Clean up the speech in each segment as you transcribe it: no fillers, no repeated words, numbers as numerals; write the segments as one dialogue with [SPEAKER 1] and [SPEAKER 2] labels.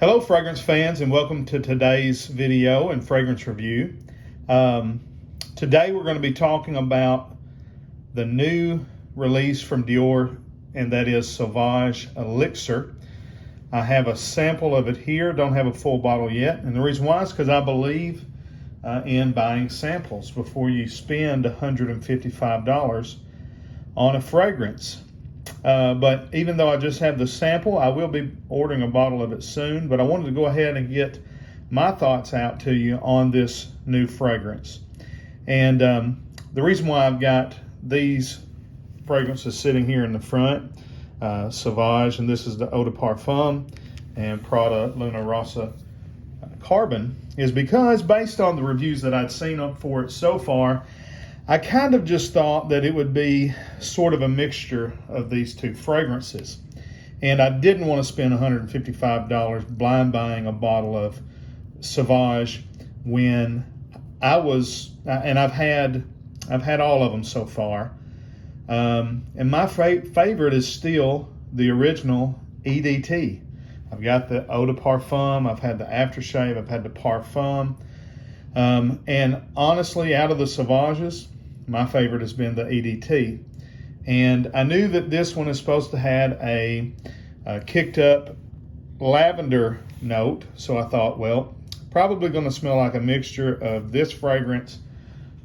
[SPEAKER 1] Hello fragrance fans, and welcome to today's video and fragrance review. Today we're going to be talking about the new release from Dior, and that is Sauvage Elixir. I have a sample of it here, don't have a full bottle yet, and the reason why is because I believe in buying samples before you spend $155 on a fragrance. But even though I just have the sample, I will be ordering a bottle of it soon. But I wanted to go ahead and get my thoughts out to you on this new fragrance. And the reason why I've got these fragrances sitting here in the front, Sauvage, and this is the Eau de Parfum, and Prada Luna Rossa Carbon, is because based on the reviews that I'd seen for it so far, I kind of just thought that it would be sort of a mixture of these two fragrances. And I didn't want to spend $155 blind buying a bottle of Sauvage when I was, and I've had all of them so far. And my favorite is still the original EDT. I've got the Eau de Parfum, I've had the aftershave, I've had the Parfum. And honestly, out of the Sauvages, my favorite has been the EDT. And I knew that this one is supposed to have a kicked up lavender note. So I thought, well, probably going to smell like a mixture of this fragrance,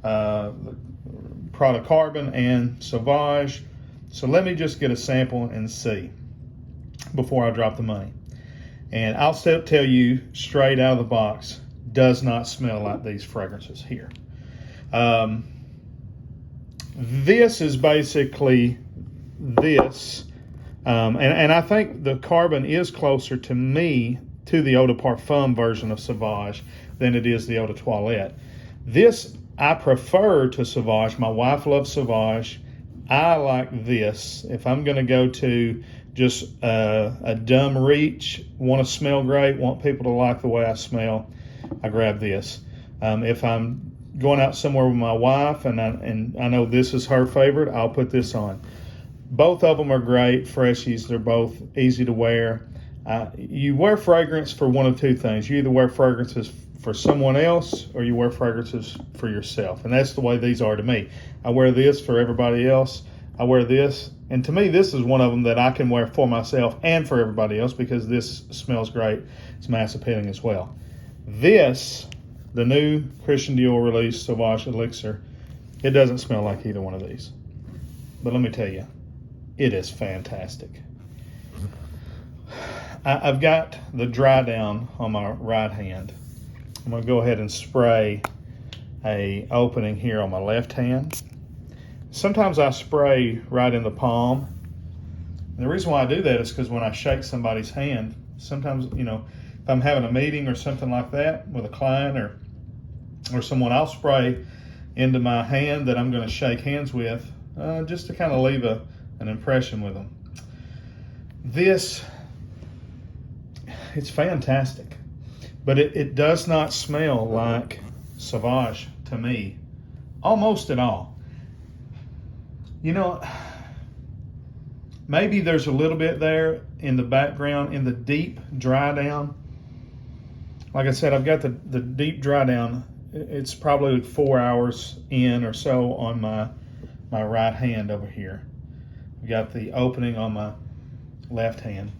[SPEAKER 1] Prada Carbon and Sauvage. So let me just get a sample and see before I drop the money. And I'll still tell you straight out of the box, does not smell like these fragrances here. This is basically this, and I think the Carbon is closer to me to the Eau de Parfum version of Sauvage than it is the Eau de Toilette. This I prefer to Sauvage. My wife loves Sauvage. I like this. If I'm going to go to just a dumb reach, want to smell great, want people to like the way I smell, I grab this. If I'm going out somewhere with my wife and I know this is her favorite, I'll put this on. Both of them are great freshies. They're both easy to wear. You wear fragrance for one of two things. You either wear fragrances for someone else or you wear fragrances for yourself. And that's the way these are to me. I wear this for everybody else. I wear this. And to me, this is one of them that I can wear for myself and for everybody else because this smells great. It's mass appealing as well. This, the new Christian Dior release, Sauvage Elixir, it doesn't smell like either one of these. But let me tell you, it is fantastic. I've got the dry down on my right hand. I'm going to go ahead and spray a opening here on my left hand. Sometimes I spray right in the palm. And the reason why I do that is because when I shake somebody's hand, sometimes, if I'm having a meeting or something like that with a client or someone, I'll spray into my hand that I'm going to shake hands with just to kind of leave an impression with them. This, it's fantastic, but it does not smell like Sauvage to me, almost at all. Maybe there's a little bit there in the background, in the deep dry down. Like I said, I've got the deep dry down. It's probably 4 hours in or so on my right hand over here. I've got the opening on my left hand.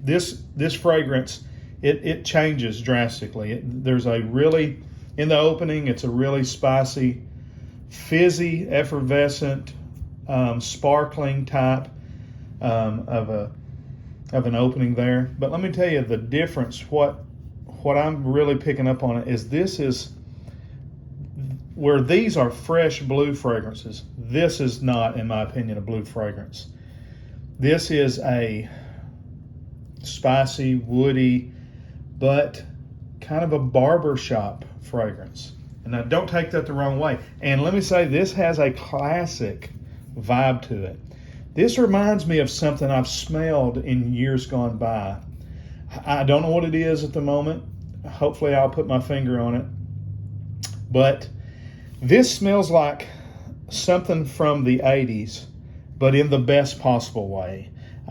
[SPEAKER 1] This fragrance, it changes drastically. In the opening, it's a really spicy, fizzy, effervescent, sparkling type of an opening there. But let me tell you the difference. What I'm really picking up on it is this is where these are fresh blue fragrances. This is not, in my opinion, a blue fragrance. This is a spicy, woody, but kind of a barbershop fragrance. And now don't take that the wrong way. And let me say, this has a classic vibe to it. This reminds me of something I've smelled in years gone by. I don't know what it is at the moment. Hopefully I'll put my finger on it. But this smells like something from the 80s, but in the best possible way.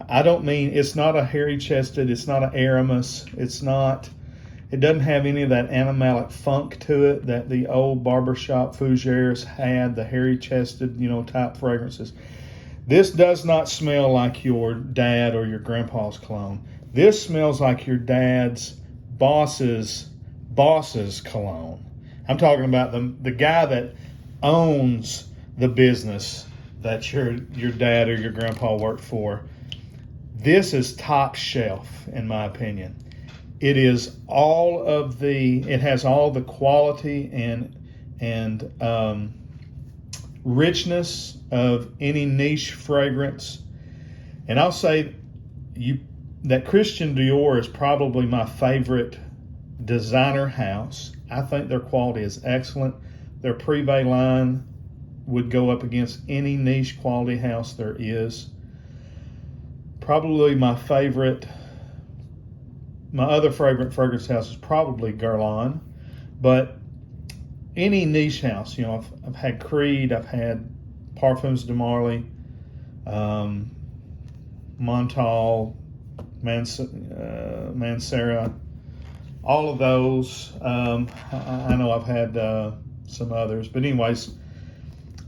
[SPEAKER 1] I don't mean, it's not a hairy chested, it's not an Aramis, it doesn't have any of that animalic funk to it that the old barbershop fougères had, the hairy chested, type fragrances. This does not smell like your dad or your grandpa's cologne. This smells like your dad's boss's cologne. I'm talking about the guy that owns the business that your dad or your grandpa worked for. This is top shelf, in my opinion. It has all the quality and richness of any niche fragrance. And I'll say that Christian Dior is probably my favorite designer house. I think their quality is excellent. Their Privé line would go up against any niche quality house there is. Probably my other favorite fragrance house is probably Guerlain, but any niche house, I've had Creed, I've had Parfums de Marly, Montal, Mancera, all of those. I know I've had some others, but anyways,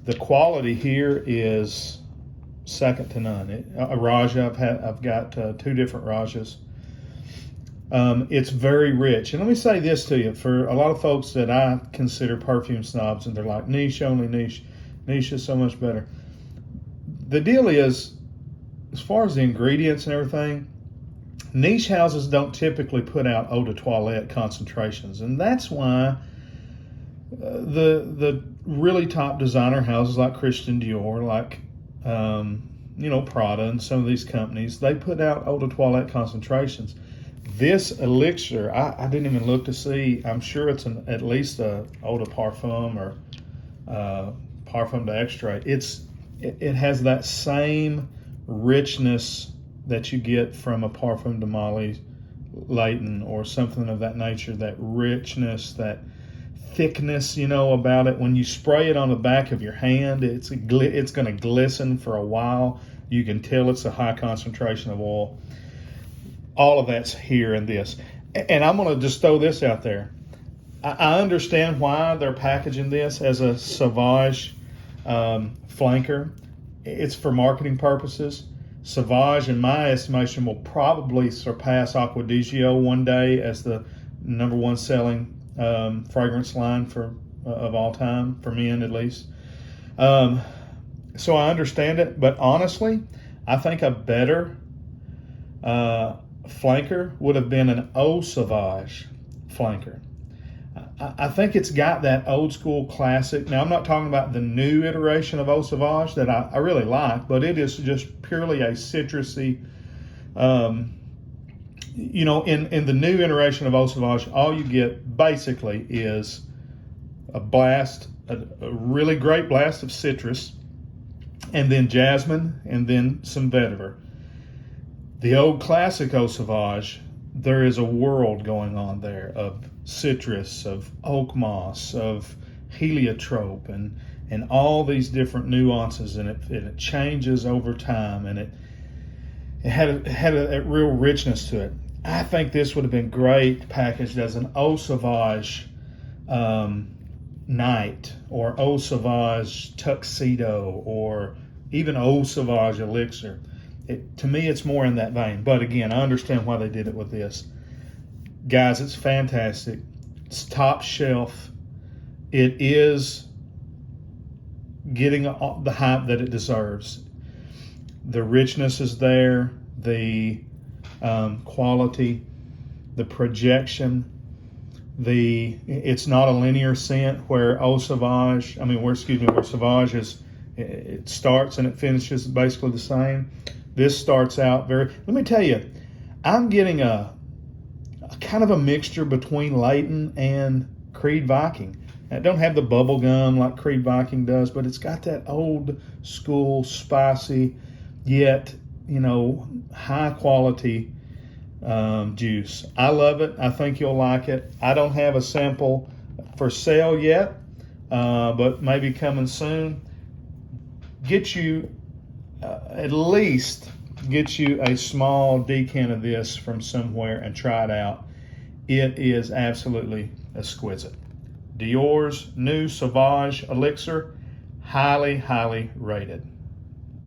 [SPEAKER 1] the quality here is second to none. A Raja, I've got 2 different Rajas. It's very rich. And let me say this to you, for a lot of folks that I consider perfume snobs, and they're like, niche, only niche. Niche is so much better. The deal is, as far as the ingredients and everything, niche houses don't typically put out eau de toilette concentrations. And that's why the really top designer houses like Christian Dior, like Prada and some of these companies, they put out eau de toilette concentrations. This elixir, I didn't even look to see. I'm sure it's at least a eau de parfum or parfum d'extrait. It has that same richness that you get from a Parfum de Marly Layton or something of that nature, that richness, that thickness, about it. When you spray it on the back of your hand, it's going to glisten for a while. You can tell it's a high concentration of oil. All of that's here in this. And I'm going to just throw this out there. I understand why they're packaging this as a Sauvage flanker. It's for marketing purposes. Sauvage, in my estimation, will probably surpass Acqua di Gio one day as the #1 selling fragrance line of all time, for men at least. So I understand it, but honestly, I think a better flanker would have been an Eau Sauvage flanker. I think it's got that old school classic. Now, I'm not talking about the new iteration of Eau Sauvage that I really like, but it is just purely a citrusy, in the new iteration of Eau Sauvage, all you get basically is a really great blast of citrus, and then jasmine, and then some vetiver. The old classic Eau Sauvage, there is a world going on there of citrus, of oak moss, of heliotrope, and all these different nuances, and it changes over time, and it had a real richness to it. I think this would have been great packaged as an Eau Sauvage night, or Eau Sauvage tuxedo, or even Eau Sauvage elixir. To me, it's more in that vein. But again, I understand why they did it with this. Guys, it's fantastic. It's top shelf. It is getting the hype that it deserves. The richness is there. The quality, the projection. It's not a linear scent where Sauvage is, it starts and it finishes basically the same. This starts out let me tell you, I'm getting a kind of a mixture between Layton and Creed Viking. It don't have the bubble gum like Creed Viking does, but it's got that old school, spicy, yet, high quality juice. I love it. I think you'll like it. I don't have a sample for sale yet, but maybe coming soon. Get you at least get you a small decant of this from somewhere and try it out. It is absolutely exquisite. Dior's new Sauvage Elixir, highly, highly rated.